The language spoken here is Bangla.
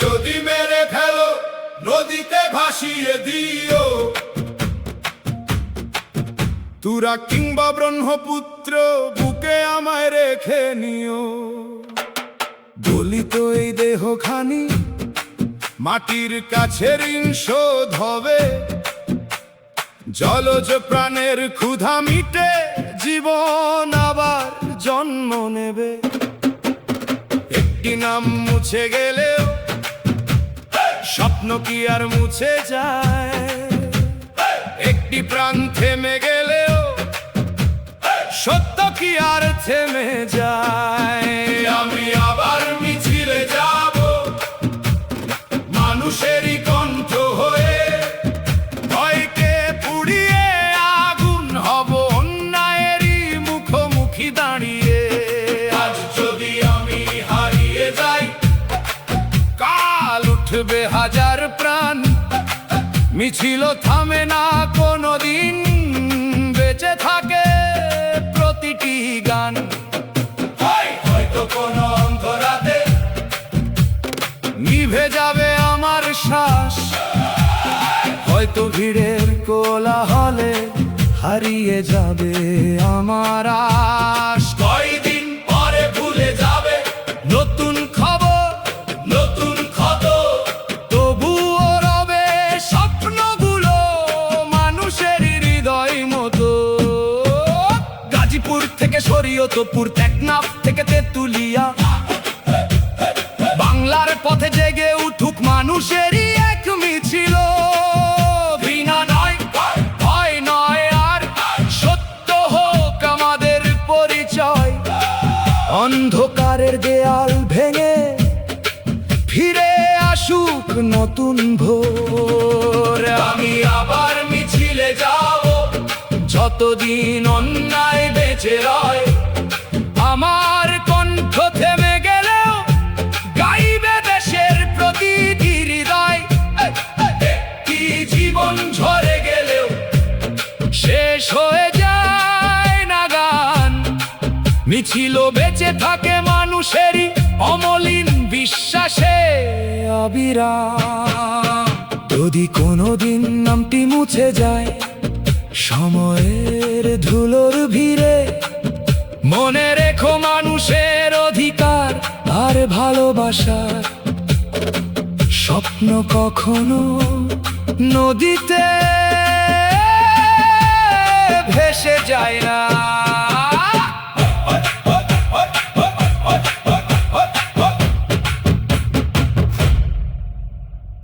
যদি মেরে ফেলো নদীতে ভাসিয়ে দিও, তুরা কিংবা ব্রহ্মপুত্র বুকে আমায় রেখে নিও। দলিত এই দেহখানি মাটির কাছে ঋণ শোধ হবে, জলজ প্রাণের ক্ষুধা মিটে জীবন আবার জন্ম নেবে। একটি নাম মুছে গেলেও স্বপ্ন কি আর মুছে যায়? একটি প্রাণ থেমে গেলেও সত্য কি আর থেমে যায়? আমি আবার মিছিলে যাব মানুষেরই কণ্ঠ হয়ে, ভয়কে পুড়িয়ে আগুন হব অন্যায়েরই মুখোমুখি দাঁড়িয়ে। আজ যদি আমি হারিয়ে যাই, কাল উঠবে হাজার প্রাণ, মিছিল থামে না কোনোদিন, বেঁচে থাকে প্রতিটি গান। হয়তো কোনো অন্ধরাতে নিভে যাবে আমার শ্বাস, হয়তো ভিড়ের কোলাহলে হারিয়ে যাবে আমার আশ। কয়দিন পরে ভুলে যাবে নতুন খবর, নতুন ক্ষত, তবুও রবে স্বপ্নগুলো মানুষের হৃদয় মতো। গাজীপুর থেকে শরীয়তপুর, টেকনাফ থেকে তেঁতুলিয়া, বাংলার পথে জেগে উঠুক মানুষেরই এক মিছিল। ঘৃণা নয়, ভয় নয়, আর সত্য হোক আমাদের পরিচয়। অন্ধকারের দেয়াল ভেঙে ফিরে আসুক নতুন ভোর। আমি আবার মিছিলে যাব যতদিন অন্যায় বেঁচে রয়। আমার কণ্ঠ থেমে গেলেও গাইবে দেশের প্রতিটি হৃদয়। কি জীবন ঝরে গেলেও শেষ হয়ে যায় না গান, মিছিল বেঁচে থাকে মানুষেরই অমলিন বিশ্বাসে অবিরাম। যদি কোনোদিন নামটি মুছে যায় সময়ের ধুলোর ভিড়ে, মনে রেখো মানুষের অধিকার আর ভালোবাসার স্বপ্ন কখনো নদীতে ভেসে যায় না।